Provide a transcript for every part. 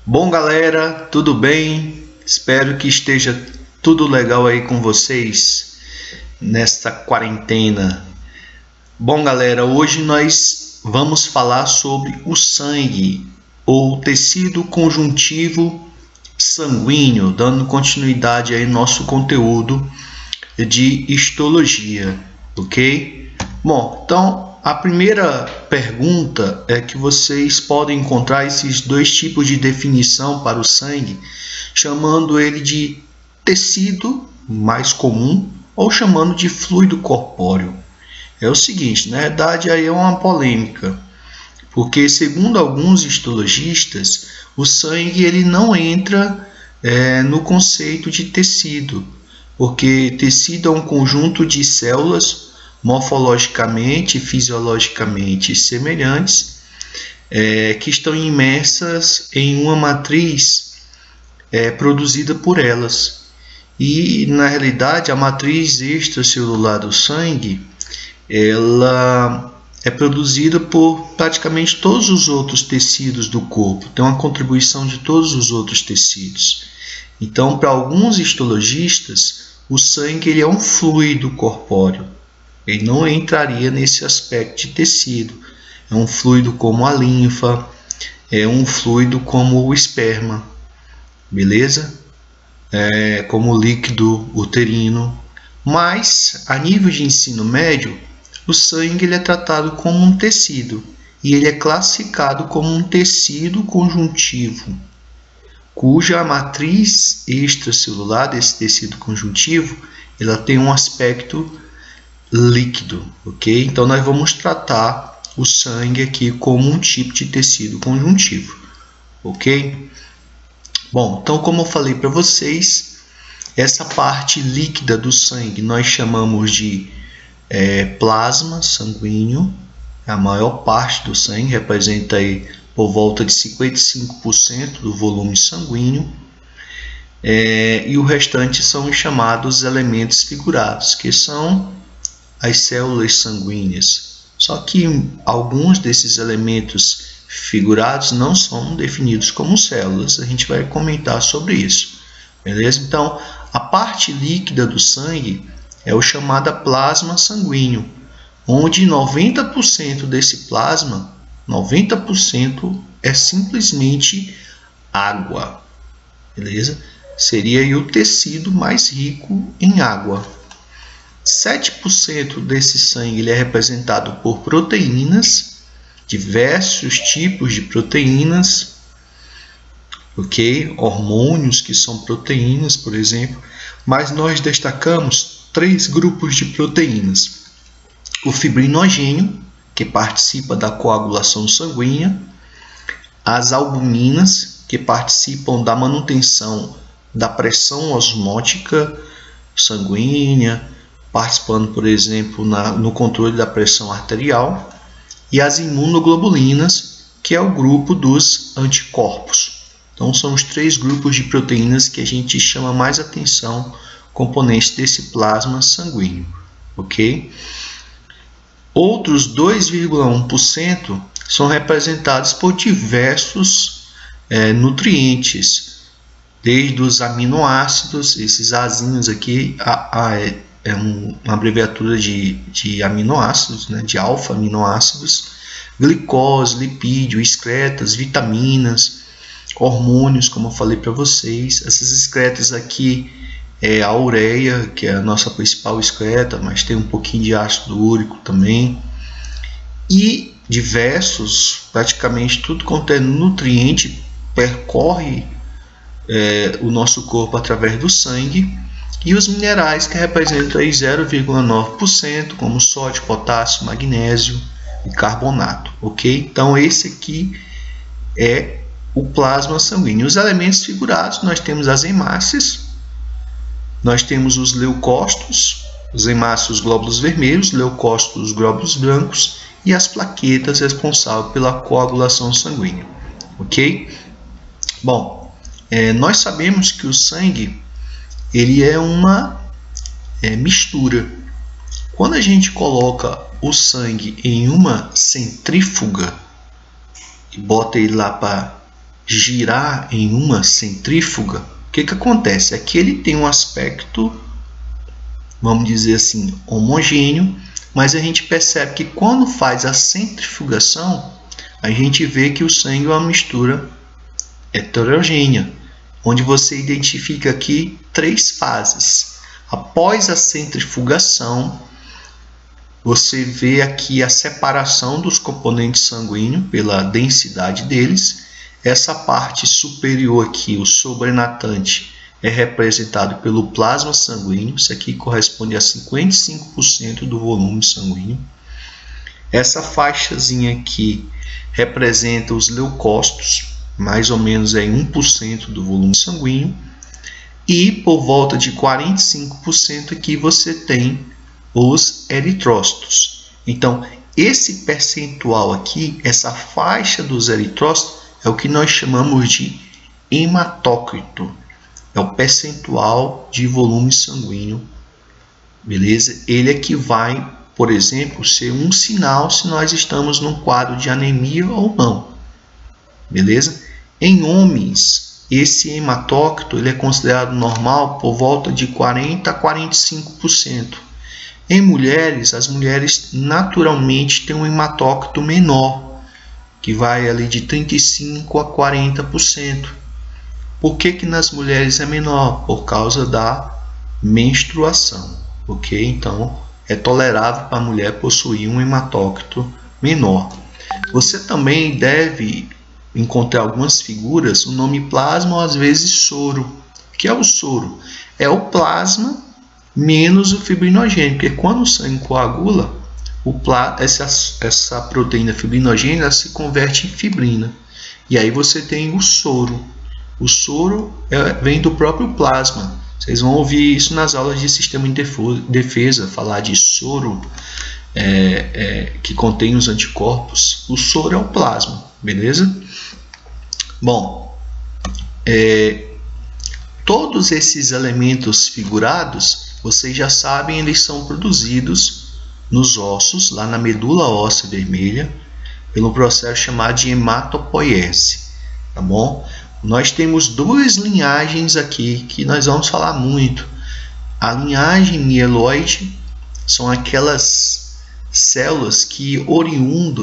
Bom, galera, tudo bem? Espero que esteja tudo legal aí com vocês nesta quarentena. Bom, galera, hoje nós vamos falar sobre o sangue ou tecido conjuntivo sanguíneo, dando continuidade aí ao nosso conteúdo de histologia, ok? Bom, então a primeira pergunta é que vocês podem encontrar esses dois tipos de definição para o sangue, chamando ele de tecido mais comum ou chamando de fluido corpóreo. É o seguinte, na verdade aí é uma polêmica, porque segundo alguns histologistas, o sangue ele não entra no conceito de tecido, porque tecido é um conjunto de células morfologicamente e fisiologicamente semelhantes que estão imersas em uma matriz produzida por elas. E na realidade a matriz extracelular do sangue ela é produzida por praticamente todos os outros tecidos do corpo, tem uma contribuição de todos os outros tecidos. Então, para alguns histologistas, o sangue ele é um fluido corpóreo, ele não entraria nesse aspecto de tecido. É um fluido como a linfa, é um fluido como o esperma, beleza? Como o líquido uterino. Mas, a nível de ensino médio, o sangue ele é tratado como um tecido e ele é classificado como um tecido conjuntivo, cuja matriz extracelular desse tecido conjuntivo ela tem um aspecto líquido, ok? Então nós vamos tratar o sangue aqui como um tipo de tecido conjuntivo, ok? Bom, então como eu falei para vocês, essa parte líquida do sangue nós chamamos de plasma sanguíneo, a maior parte do sangue, representa aí por volta de 55% do volume sanguíneo, e o restante são os chamados elementos figurados, que são as células sanguíneas. Só que alguns desses elementos figurados não são definidos como células, a gente vai comentar sobre isso, beleza? Então, a parte líquida do sangue é o chamado plasma sanguíneo, onde 90% desse plasma, 90% é simplesmente água, beleza? Seria aí o tecido mais rico em água. 7% desse sangue ele é representado por proteínas, diversos tipos de proteínas, ok? Hormônios que são proteínas, por exemplo, mas nós destacamos 3 grupos de proteínas. O fibrinogênio, que participa da coagulação sanguínea, as albuminas, que participam da manutenção da pressão osmótica sanguínea, participando, por exemplo, no controle da pressão arterial, e as imunoglobulinas, que é o grupo dos anticorpos. Então, são os 3 grupos de proteínas que a gente chama mais atenção, componentes desse plasma sanguíneo, ok? Outros 2,1% são representados por diversos nutrientes, desde os aminoácidos, esses azinhos aqui, uma abreviatura de aminoácidos, né, de alfa-aminoácidos, glicose, lipídio, excretas, vitaminas, hormônios, como eu falei para vocês. Essas excretas aqui é a ureia, que é a nossa principal excreta, mas tem um pouquinho de ácido úrico também. E diversos, praticamente tudo quanto é nutriente, percorre o nosso corpo através do sangue. E os minerais que representam aí 0,9%, como sódio, potássio, magnésio e carbonato, ok? Então esse aqui é o plasma sanguíneo. Os elementos figurados, nós temos as hemácias, nós temos os leucócitos, os hemácios glóbulos vermelhos, leucócitos glóbulos brancos e as plaquetas responsáveis pela coagulação sanguínea, ok? Bom, nós sabemos que o sangue ele é uma mistura. Quando a gente coloca o sangue em uma centrífuga e bota ele lá para girar em uma centrífuga, o que acontece? Aqui ele tem um aspecto, vamos dizer assim, homogêneo, mas a gente percebe que quando faz a centrifugação, a gente vê que o sangue é uma mistura heterogênea, onde você identifica aqui 3 fases. Após a centrifugação, você vê aqui a separação dos componentes sanguíneos pela densidade deles. Essa parte superior aqui, o sobrenatante, é representado pelo plasma sanguíneo. Isso aqui corresponde a 55% do volume sanguíneo. Essa faixazinha aqui representa os leucócitos, mais ou menos é 1% do volume sanguíneo. E por volta de 45% aqui você tem os eritrócitos. Então, esse percentual aqui, essa faixa dos eritrócitos, é o que nós chamamos de hematócrito. É o percentual de volume sanguíneo, beleza? Ele é que vai, por exemplo, ser um sinal se nós estamos num quadro de anemia ou não, beleza? Em homens, esse hematócrito ele é considerado normal por volta de 40% a 45%. Em mulheres, as mulheres naturalmente têm um hematócrito menor, que vai ali de 35% a 40%. Por que nas mulheres é menor? Por causa da menstruação, ok? Então, é tolerável para a mulher possuir um hematócrito menor. Você também deve encontrar algumas figuras, o nome plasma ou às vezes soro. O que é o soro? É o plasma menos o fibrinogênio, porque quando o sangue coagula, essa proteína fibrinogênica se converte em fibrina. E aí você tem o soro. O soro vem do próprio plasma. Vocês vão ouvir isso nas aulas de sistema de defesa, falar de soro que contém os anticorpos. O soro é o plasma, beleza? Bom, todos esses elementos figurados, vocês já sabem, eles são produzidos nos ossos, lá na medula óssea vermelha, pelo processo chamado de hematopoiese, tá bom? Nós temos 2 linhagens aqui que nós vamos falar muito. A linhagem mieloide são aquelas células que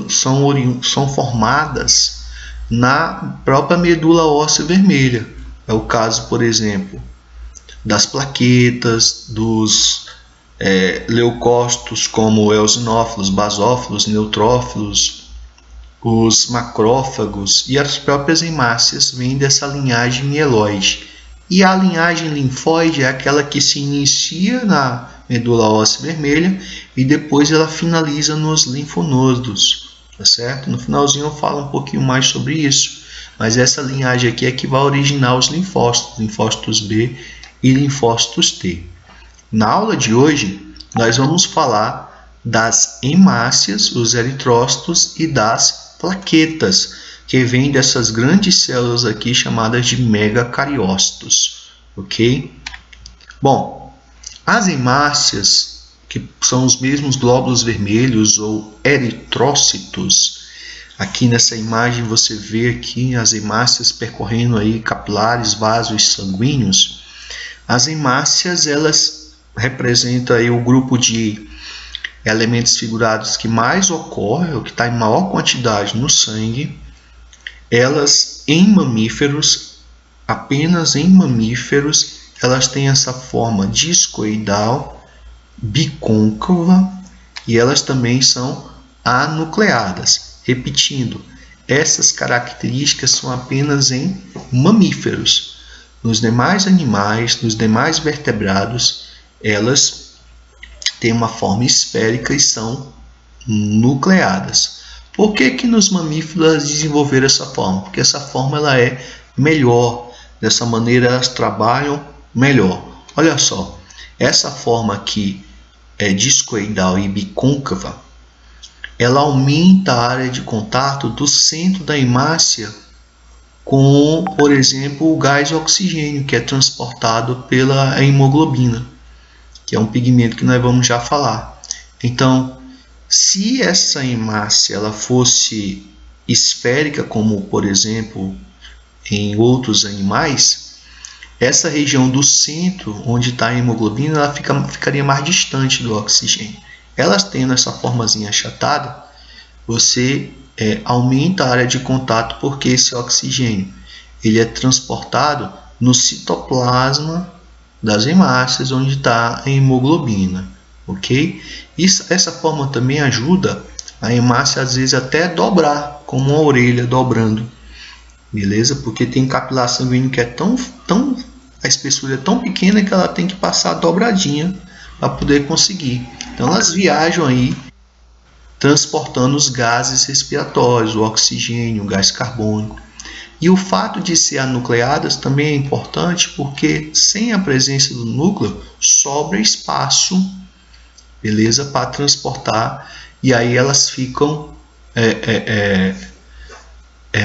são formadas na própria medula óssea vermelha. É o caso, por exemplo, das plaquetas, dos leucócitos como eosinófilos, basófilos, neutrófilos, os macrófagos e as próprias hemácias vêm dessa linhagem mieloide. E a linhagem linfóide é aquela que se inicia na medula óssea vermelha e depois ela finaliza nos linfonodos, tá certo? No finalzinho eu falo um pouquinho mais sobre isso, mas essa linhagem aqui é que vai originar os linfócitos, linfócitos B e linfócitos T. Na aula de hoje, nós vamos falar das hemácias, os eritrócitos e das plaquetas, que vêm dessas grandes células aqui chamadas de megacariócitos, ok? Bom, as hemácias, que são os mesmos glóbulos vermelhos ou eritrócitos, aqui nessa imagem você vê aqui as hemácias percorrendo aí capilares, vasos sanguíneos. As hemácias, elas representam aí o grupo de elementos figurados que mais ocorre, ou que está em maior quantidade no sangue. Elas em mamíferos, apenas em mamíferos, elas têm essa forma discoidal, bicôncava, e elas também são anucleadas. Repetindo, essas características são apenas em mamíferos. Nos demais animais, nos demais vertebrados, elas têm uma forma esférica e são nucleadas. Por que nos mamíferos elas desenvolveram essa forma? Porque essa forma ela é melhor, dessa maneira elas trabalham melhor. Olha só, essa forma aqui é discoidal e bicôncava, ela aumenta a área de contato do centro da hemácia com, por exemplo, o gás oxigênio, que é transportado pela hemoglobina, que é um pigmento que nós vamos já falar. Então, se essa hemácia ela fosse esférica, como, por exemplo, em outros animais, essa região do centro, onde está a hemoglobina, ela ficaria mais distante do oxigênio. Elas tendo essa formazinha achatada, você aumenta a área de contato, porque esse oxigênio ele é transportado no citoplasma das hemácias, onde está a hemoglobina, ok? Essa forma também ajuda a hemácia, às vezes, até dobrar, como uma orelha dobrando, beleza? Porque tem capilar sanguíneo que é a espessura é tão pequena que ela tem que passar dobradinha para poder conseguir. Então elas viajam aí transportando os gases respiratórios, o oxigênio, o gás carbônico. E o fato de ser anucleadas também é importante, porque sem a presença do núcleo sobra espaço, beleza, para transportar, e aí elas ficam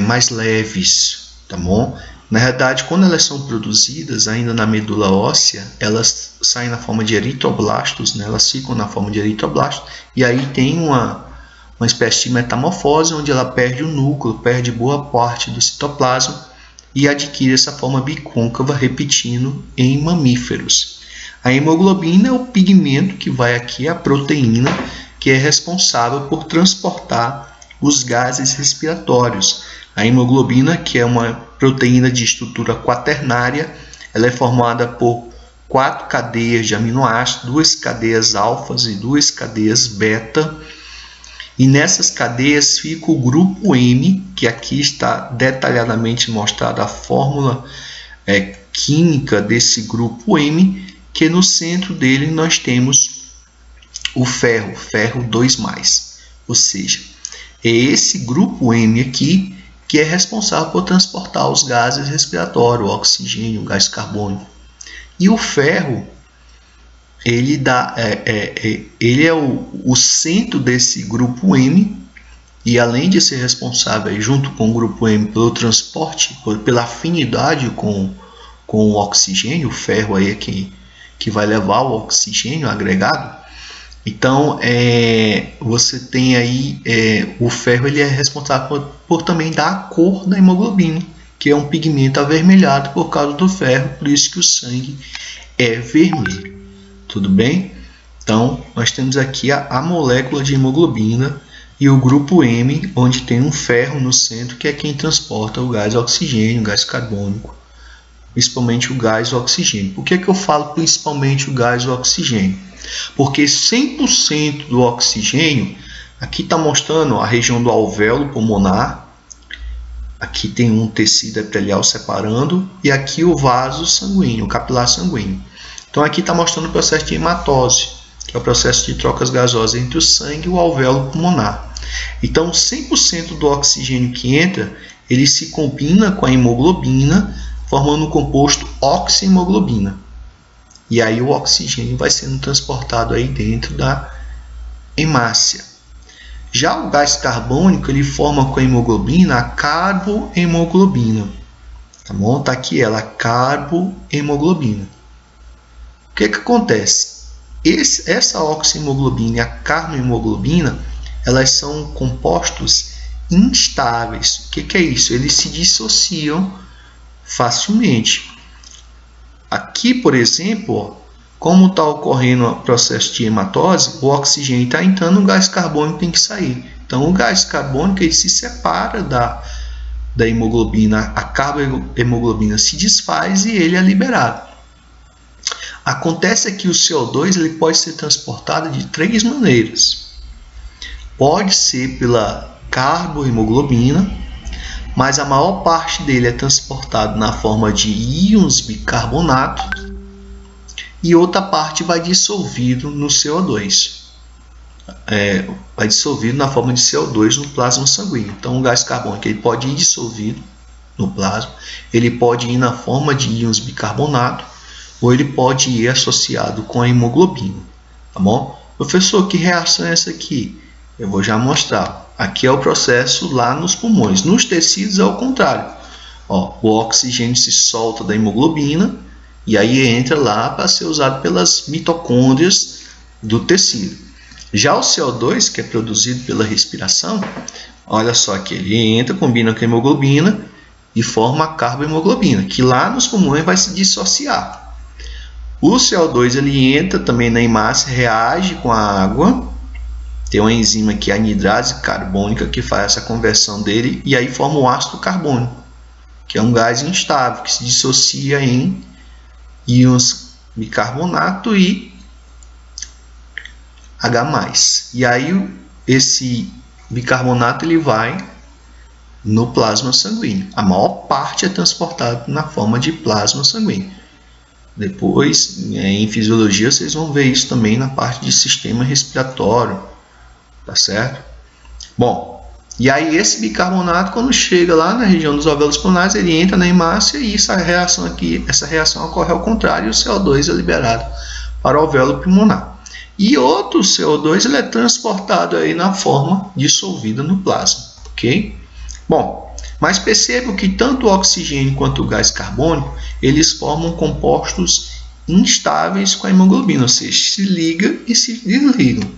mais leves, tá bom? Na realidade, quando elas são produzidas ainda na medula óssea, elas saem na forma de eritroblastos, né? Elas ficam na forma de eritroblastos, e aí tem uma espécie de metamorfose, onde ela perde o núcleo, perde boa parte do citoplasma e adquire essa forma bicôncava, repetindo em mamíferos. A hemoglobina é o pigmento que vai aqui, a proteína, que é responsável por transportar os gases respiratórios. A hemoglobina, que é uma proteína de estrutura quaternária, ela é formada por 4 cadeias de aminoácidos, 2 cadeias alfas e 2 cadeias beta. E nessas cadeias fica o grupo M, que aqui está detalhadamente mostrada a fórmula química desse grupo M, que no centro dele nós temos o ferro 2+. Ou seja, é esse grupo M aqui que é responsável por transportar os gases respiratórios, o oxigênio, o gás carbônico. E o ferro, ele é o centro desse grupo M, e além de ser responsável junto com o grupo M pelo transporte, pela afinidade com o oxigênio, o ferro aí é que vai levar o oxigênio agregado. Então você tem aí o ferro, ele é responsável por também dar a cor da hemoglobina, que é um pigmento avermelhado por causa do ferro, por isso que o sangue é vermelho. Tudo bem? Então, nós temos aqui a molécula de hemoglobina e o grupo M, onde tem um ferro no centro, que é quem transporta o gás oxigênio, o gás carbônico, principalmente o gás oxigênio. Por que eu falo principalmente o gás oxigênio? Porque 100% do oxigênio, aqui está mostrando a região do alvéolo pulmonar, aqui tem um tecido epitelial separando, e aqui o vaso sanguíneo, o capilar sanguíneo. Então aqui está mostrando o processo de hematose, que é o processo de trocas gasosas entre o sangue e o alvéolo pulmonar. Então 100% do oxigênio que entra, ele se combina com a hemoglobina, formando um composto oxihemoglobina. E aí o oxigênio vai sendo transportado aí dentro da hemácia. Já o gás carbônico, ele forma com a hemoglobina a carbohemoglobina. Tá bom? Tá aqui ela, carbohemoglobina. O que acontece? Essa oxihemoglobina e a carbohemoglobina, elas são compostos instáveis. O que é isso? Eles se dissociam facilmente. Aqui, por exemplo, como está ocorrendo o processo de hematose, o oxigênio está entrando, o gás carbônico tem que sair. Então, o gás carbônico ele se separa da hemoglobina, a carbohemoglobina se desfaz e ele é liberado. Acontece que o CO2 ele pode ser transportado de 3 maneiras. Pode ser pela carbohemoglobina, mas a maior parte dele é transportado na forma de íons bicarbonato, e outra parte vai dissolvido no CO2. Vai dissolvido na forma de CO2 no plasma sanguíneo. Então o gás carbônico ele pode ir dissolvido no plasma, ele pode ir na forma de íons bicarbonato, ou ele pode ir associado com a hemoglobina. Tá bom? Professor, que reação é essa aqui? Eu vou já mostrar. Aqui é o processo lá nos pulmões. Nos tecidos é o contrário. O oxigênio se solta da hemoglobina e aí entra lá para ser usado pelas mitocôndrias do tecido. Já o CO2, que é produzido pela respiração, olha só que ele entra, combina com a hemoglobina e forma a carbohemoglobina, que lá nos pulmões vai se dissociar. O CO2 ele entra também na hemácia, reage com a água, tem uma enzima que é a anidrase carbônica que faz essa conversão dele e aí forma o ácido carbônico, que é um gás instável que se dissocia em íons bicarbonato e H+. E aí esse bicarbonato ele vai no plasma sanguíneo. A maior parte é transportado na forma de plasma sanguíneo. Depois, em fisiologia, vocês vão ver isso também na parte de sistema respiratório, tá certo? Bom, e aí esse bicarbonato, quando chega lá na região dos alvéolos pulmonares, ele entra na hemácia e essa reação ocorre ao contrário, e o CO2 é liberado para o alvéolo pulmonar. E outro CO2 ele é transportado aí na forma dissolvida no plasma, ok? Bom, mas percebam que tanto o oxigênio quanto o gás carbônico, eles formam compostos instáveis com a hemoglobina, ou seja, se ligam e se desligam.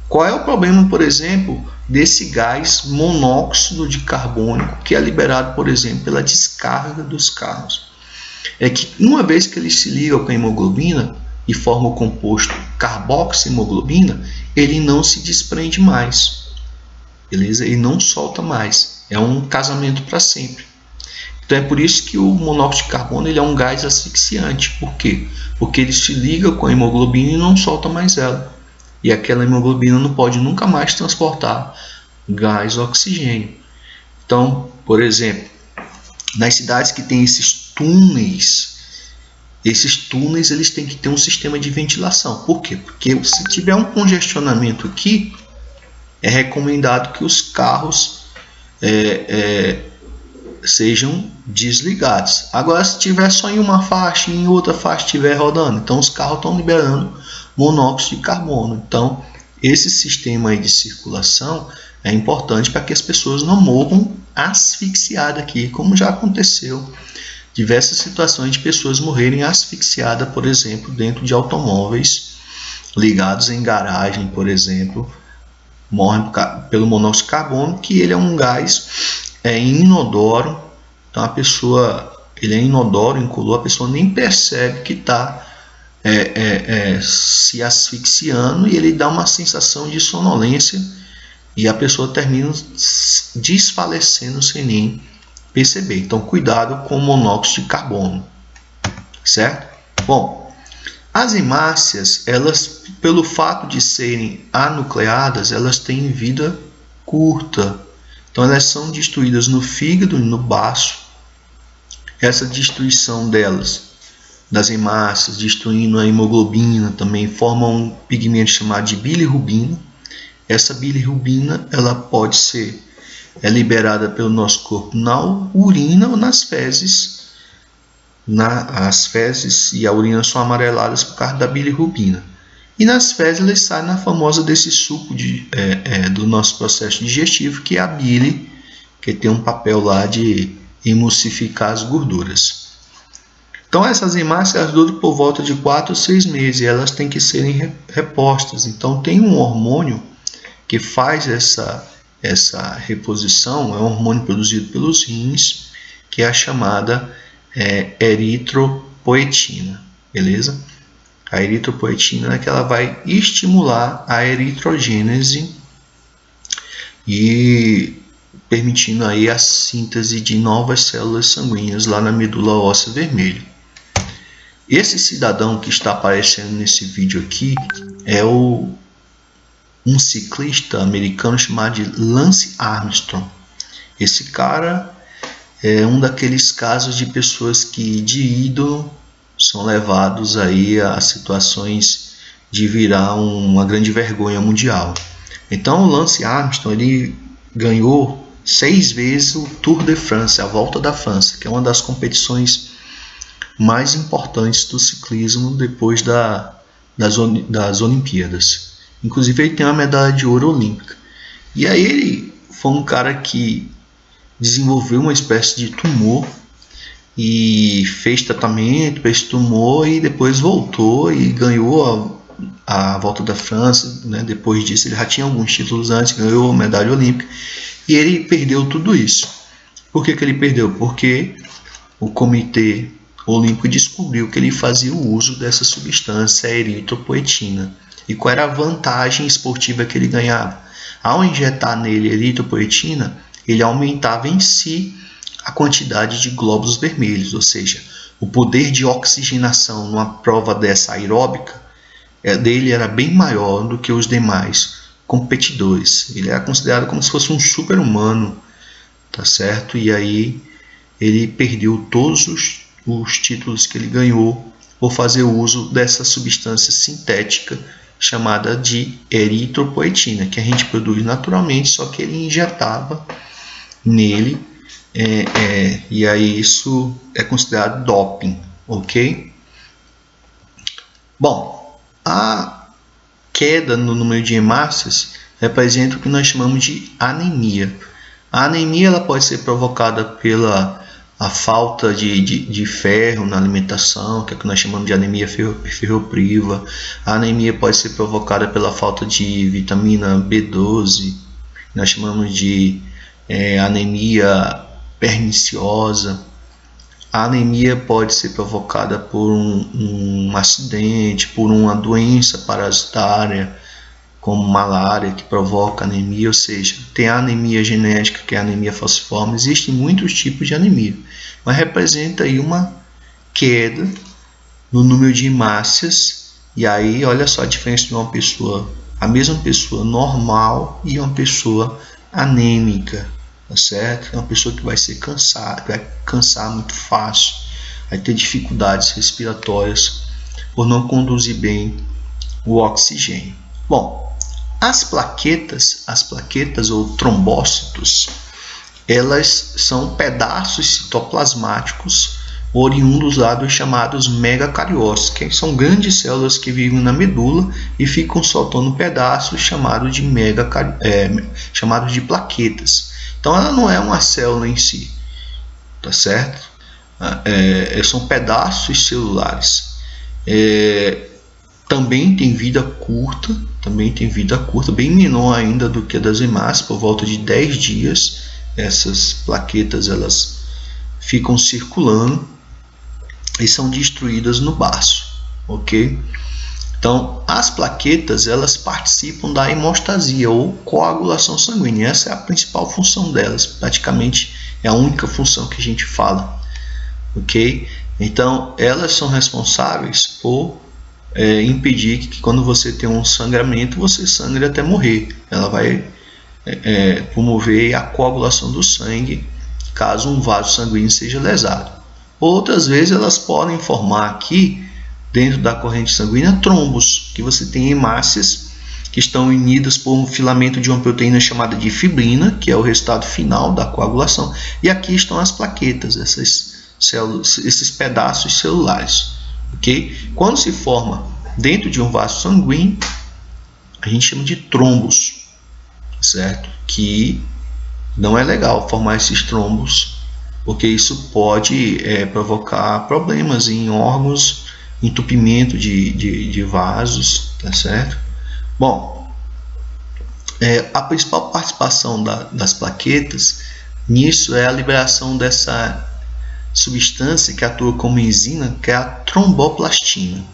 Qual é o problema, por exemplo, desse gás monóxido de carbônico que é liberado, por exemplo, pela descarga dos carros? É que uma vez que ele se liga com a hemoglobina e forma o composto carboxihemoglobina, ele não se desprende mais, beleza? Ele não solta mais. É um casamento para sempre. Então é por isso que o monóxido de carbono ele é um gás asfixiante. Por quê? Porque ele se liga com a hemoglobina e não solta mais ela. E aquela hemoglobina não pode nunca mais transportar gás oxigênio. Então, por exemplo, nas cidades que tem esses túneis eles têm que ter um sistema de ventilação. Por quê? Porque se tiver um congestionamento aqui, é recomendado que os carros sejam desligados. Agora, se tiver só em uma faixa e em outra faixa estiver rodando, então os carros estão liberando monóxido de carbono. Então, esse sistema aí de circulação é importante para que as pessoas não morram asfixiadas aqui, como já aconteceu diversas situações de pessoas morrerem asfixiadas, por exemplo, dentro de automóveis ligados em garagem, por exemplo, morrem pelo monóxido de carbono, que ele é um gás inodoro. Então a pessoa, ele é inodoro, incolor, a pessoa nem percebe que está se asfixiando e ele dá uma sensação de sonolência e a pessoa termina desfalecendo sem nem perceber. Então cuidado com o monóxido de carbono, certo? Bom, as hemácias, elas, pelo fato de serem anucleadas, elas têm vida curta. Então elas são destruídas no fígado e no baço. Essa destruição das hemácias, destruindo a hemoglobina, também forma um pigmento chamado de bilirrubina. Essa bilirrubina ela pode ser liberada pelo nosso corpo na urina ou nas fezes. As fezes e a urina são amareladas por causa da bilirrubina. E nas fezes eles saem na famosa desse suco do nosso processo digestivo, que é a bile, que tem um papel lá de emulsificar as gorduras. Então essas hemácias duram por volta de 4 ou 6 meses e elas têm que serem repostas. Então tem um hormônio que faz essa reposição, é um hormônio produzido pelos rins, que é a chamada eritropoetina, beleza? A eritropoetina é que ela vai estimular a eritrogênese e permitindo aí a síntese de novas células sanguíneas lá na medula óssea vermelha. Esse cidadão que está aparecendo nesse vídeo aqui é um ciclista americano chamado de Lance Armstrong. Esse cara é um daqueles casos de pessoas que de ídolo são levados aí a situações de virar uma grande vergonha mundial. Então o Lance Armstrong ele ganhou 6 vezes o Tour de France, a Volta da França, que é uma das competições mais importantes do ciclismo depois das Olimpíadas. Inclusive ele tem uma medalha de ouro olímpica. E aí ele foi um cara que desenvolveu uma espécie de tumor e fez tratamento para esse tumor e depois voltou e ganhou a Volta da França, né? Depois disso ele já tinha alguns títulos antes, ganhou a medalha olímpica e ele perdeu tudo isso. Por que ele perdeu? Porque o Comitê Olímpico descobriu que ele fazia o uso dessa substância, a eritropoetina. E qual era a vantagem esportiva que ele ganhava? Ao injetar nele eritropoetina, ele aumentava em si a quantidade de glóbulos vermelhos, ou seja, o poder de oxigenação numa prova dessa aeróbica dele era bem maior do que os demais competidores. Ele era considerado como se fosse um super-humano, tá certo? E aí ele perdeu todos os títulos que ele ganhou por fazer uso dessa substância sintética chamada de eritropoetina, que a gente produz naturalmente, só que ele injetava nele, e aí isso é considerado doping, ok? Bom, a queda no número de hemácias representa o que nós chamamos de anemia. A anemia ela pode ser provocada pela falta de ferro na alimentação, que é o que nós chamamos de anemia ferropriva. A anemia pode ser provocada pela falta de vitamina B12, nós chamamos de anemia perniciosa. A anemia pode ser provocada por um acidente, por uma doença parasitária, como malária, que provoca anemia, ou seja, tem a anemia genética, que é a anemia falciforme. Existem muitos tipos de anemia, mas representa aí uma queda no número de hemácias. E aí, olha só a diferença de uma pessoa, a mesma pessoa normal e uma pessoa anêmica, tá certo? É uma pessoa que vai ser cansada, vai cansar muito fácil, vai ter dificuldades respiratórias por não conduzir bem o oxigênio. Bom, as plaquetas ou trombócitos, elas são pedaços citoplasmáticos oriundos lá dos chamados megacariócitos, que são grandes células que vivem na medula e ficam soltando pedaços chamados de plaquetas. Então ela não é uma célula em si, tá certo? São pedaços celulares. Também tem vida curta, bem menor ainda do que a das hemácias, por volta de 10 dias. Essas plaquetas elas ficam circulando e são destruídas no baço, ok? Então, as plaquetas elas participam da hemostasia ou coagulação sanguínea. Essa é a principal função delas, praticamente é a única função que a gente fala, ok? Então, elas são responsáveis por impedir que quando você tem um sangramento, você sangre até morrer. Ela vai promover a coagulação do sangue caso um vaso sanguíneo seja lesado. Outras vezes elas podem formar aqui, dentro da corrente sanguínea, trombos, que você tem hemácias que estão unidas por um filamento de uma proteína chamada de fibrina, que é o resultado final da coagulação, e aqui estão as plaquetas, esses pedaços celulares. Okay? Quando se forma dentro de um vaso sanguíneo, a gente chama de trombos, certo? Que não é legal formar esses trombos, porque isso pode provocar problemas em órgãos, entupimento de vasos, tá certo? Bom, a principal participação das plaquetas nisso é a liberação dessa substância que atua como enzima, que é a tromboplastina,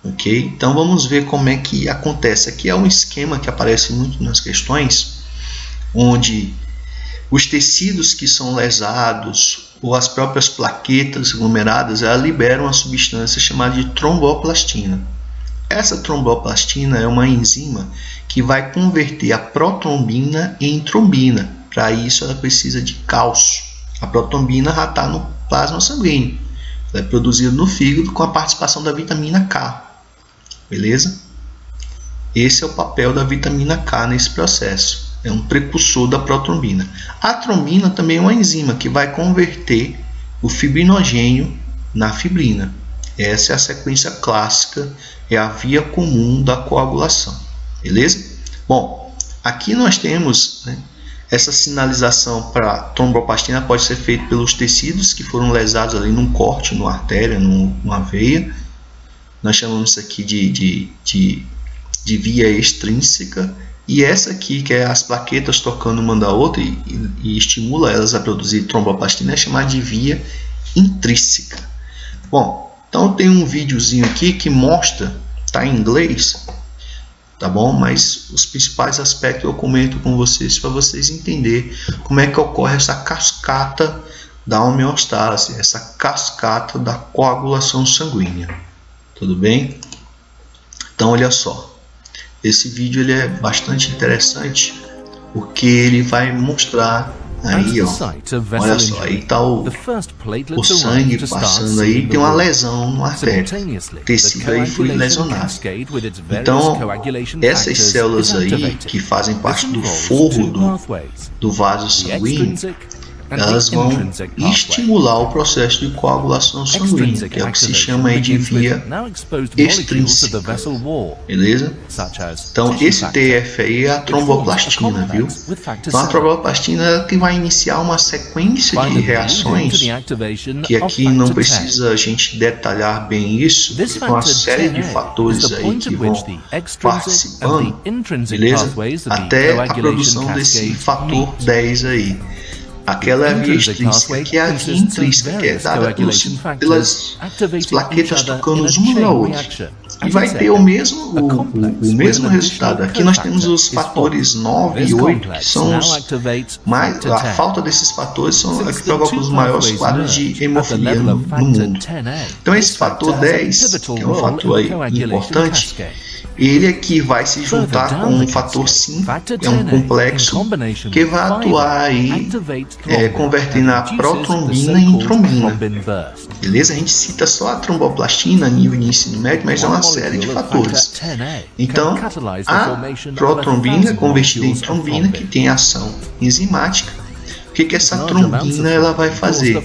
ok? Então vamos ver como é que acontece. Aqui é um esquema que aparece muito nas questões, onde os tecidos que são lesados ou as próprias plaquetas aglomeradas, elas liberam uma substância chamada de tromboplastina. Essa tromboplastina é uma enzima que vai converter a protrombina em trombina. Para isso ela precisa de cálcio. A protrombina já está no plasma sanguíneo. Ela é produzida no fígado com a participação da vitamina K. Beleza? Esse é o papel da vitamina K nesse processo. É um precursor da protrombina. A trombina também é uma enzima que vai converter o fibrinogênio na fibrina. Essa é a sequência clássica, é a via comum da coagulação. Beleza? Bom, aqui nós temos, essa sinalização para tromboplastina pode ser feita pelos tecidos que foram lesados ali num corte, numa artéria, numa veia. Nós chamamos isso aqui de via extrínseca. E essa aqui, que é as plaquetas tocando uma da outra e estimula elas a produzir tromboplastina, é chamada de via intrínseca. Bom, então tem um videozinho aqui que mostra, tá em inglês, tá bom? Mas os principais aspectos eu comento com vocês para vocês entenderem como é que ocorre essa cascata da homeostase, essa cascata da coagulação sanguínea. Tudo bem? Então olha só. Esse vídeo ele é bastante interessante porque ele vai mostrar aí, ó, olha só, aí tá o sangue passando aí, tem uma lesão no artério, o tecido aí foi lesionado. Então, essas células aí que fazem parte do forro do vaso sanguíneo, elas vão estimular o processo de coagulação sanguínea, que é o que se chama aí de via extrínseca, beleza? Então esse TF aí é a tromboplastina, viu? Então a tromboplastina é que vai iniciar uma sequência de reações, que aqui não precisa a gente detalhar bem isso, tem uma série de fatores aí que vão participando, beleza? Até a produção desse fator 10 aí. Aquela é a via extrínseca, que é a via intrínseca, que é dada pelas plaquetas tocando uma na outra. E vai ter o mesmo resultado. Aqui nós temos os fatores 9 e 8, que são a falta desses fatores são a que provoca os maiores quadros de hemofilia no mundo. Então esse fator 10, que é um fator aí importante, ele aqui vai se juntar com o fator 5, que é um complexo, que vai atuar aí, convertendo a protrombina em trombina. Beleza? A gente cita só a tromboplastina a nível de ensino médio, mas é uma série de fatores. Então, a protrombina é convertida em trombina, que tem ação enzimática. O que essa trombina ela vai fazer?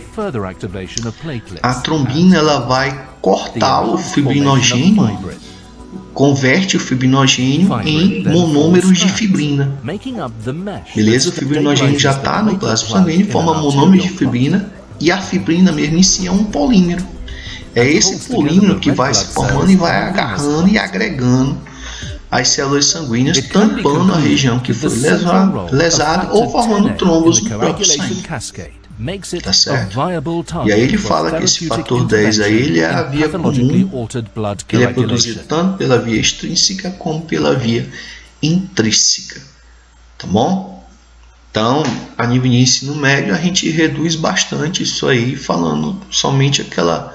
A trombina ela vai cortar o fibrinogênio, converte o fibrinogênio em monômeros de fibrina. Beleza? O fibrinogênio já está no plasma sanguíneo, forma monômeros de fibrina, e a fibrina mesmo em si é um polímero. É esse polímero que vai se formando e vai agarrando e agregando as células sanguíneas, tampando a região que foi lesada ou formando trombos no próprio sangue. Tá certo? E aí ele fala que esse fator 10 aí, ele é a via comum, ele é produzido tanto pela via extrínseca como pela via intrínseca, tá bom? Então, a nível de ensino médio, a gente reduz bastante isso aí, falando somente aquela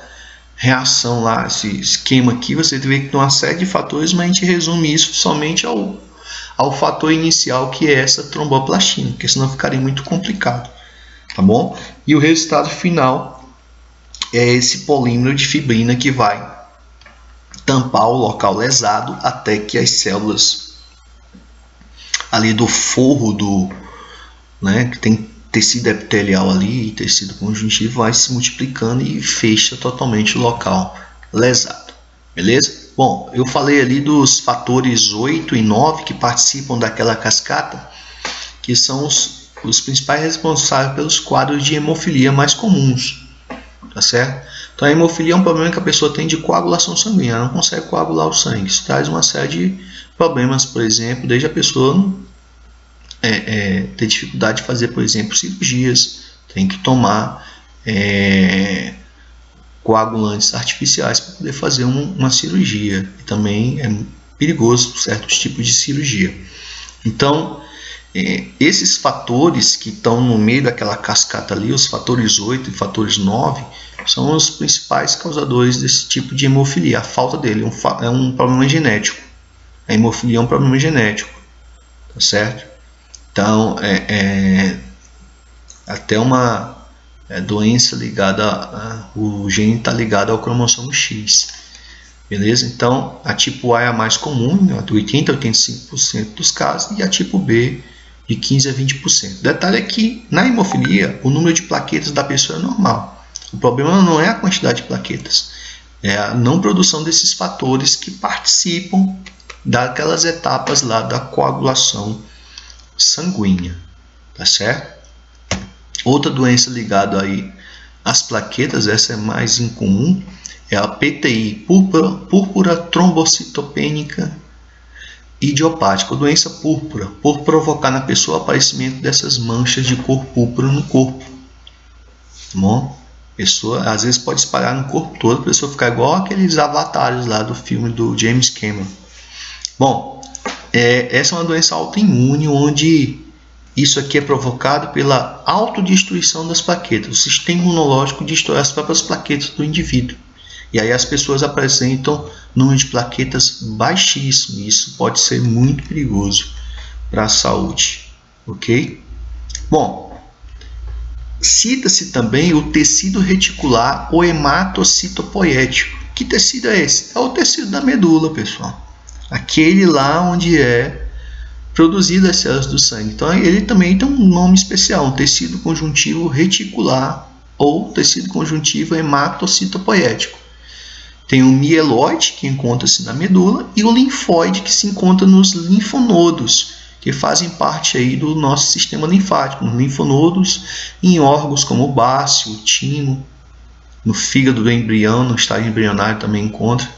reação lá, esse esquema aqui, você vê que tem uma série de fatores, mas a gente resume isso somente ao fator inicial, que é essa tromboplastina, porque senão ficaria muito complicado. Tá bom? E o resultado final é esse polímero de fibrina que vai tampar o local lesado até que as células ali do forro que tem tecido epitelial ali e tecido conjuntivo vai se multiplicando e fecha totalmente o local lesado. Beleza? Bom, eu falei ali dos fatores 8 e 9 que participam daquela cascata, que são os principais responsáveis pelos quadros de hemofilia mais comuns, tá certo? Então a hemofilia é um problema que a pessoa tem de coagulação sanguínea, ela não consegue coagular o sangue. Isso traz uma série de problemas, por exemplo, desde a pessoa ter dificuldade de fazer, por exemplo, cirurgias, tem que tomar coagulantes artificiais para poder fazer uma cirurgia. E também é perigoso certos tipos de cirurgia. Então, esses fatores que estão no meio daquela cascata ali, os fatores 8 e fatores 9, são os principais causadores desse tipo de hemofilia. A falta dele é um problema genético. A hemofilia é um problema genético, tá certo? Então, até uma doença ligada, o gene está ligado ao cromossomo X. Beleza? Então, a tipo A é a mais comum, de 80% a 85% dos casos, e a tipo B de 15% a 20%. Detalhe é que na hemofilia o número de plaquetas da pessoa é normal. O problema não é a quantidade de plaquetas, é a não produção desses fatores que participam daquelas etapas lá da coagulação sanguínea, tá certo? Outra doença ligada aí às plaquetas, essa é mais incomum, é a PTI, púrpura trombocitopênica idiopática, ou doença púrpura, por provocar na pessoa o aparecimento dessas manchas de cor púrpura no corpo. Tá bom? A pessoa às vezes pode espalhar no corpo todo, a pessoa ficar igual aqueles avatares lá do filme do James Cameron. Bom, essa é uma doença autoimune, onde isso aqui é provocado pela autodestruição das plaquetas. O sistema imunológico destrói as próprias plaquetas do indivíduo. E aí as pessoas apresentam número de plaquetas baixíssimo. Isso pode ser muito perigoso para a saúde. Ok? Bom, cita-se também o tecido reticular ou hematocitopoético. Que tecido é esse? É o tecido da medula, pessoal. Aquele lá onde é produzido as células do sangue. Então ele também tem um nome especial, um tecido conjuntivo reticular ou tecido conjuntivo hematocitopoético. Tem o mieloide, que encontra-se na medula, e o linfóide, que se encontra nos linfonodos, que fazem parte aí do nosso sistema linfático, nos linfonodos, em órgãos como o bácio, o timo, no fígado do embrião, no estágio embrionário também encontra.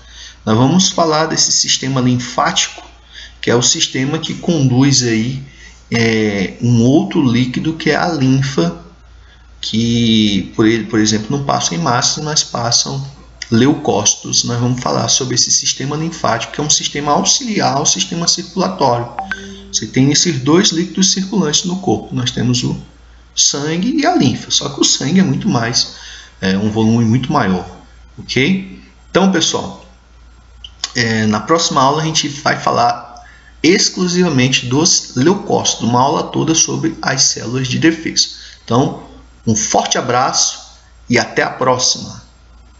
Nós vamos falar desse sistema linfático, que é o sistema que conduz aí um outro líquido, que é a linfa, que, por exemplo, não passam em massa, mas passam leucócitos. Nós vamos falar sobre esse sistema linfático, que é um sistema auxiliar ao sistema circulatório. Você tem esses dois líquidos circulantes no corpo. Nós temos o sangue e a linfa, só que o sangue é muito mais, um volume muito maior. Ok? Então, pessoal, na próxima aula a gente vai falar exclusivamente dos leucócitos, uma aula toda sobre as células de defesa. Então, um forte abraço e até a próxima!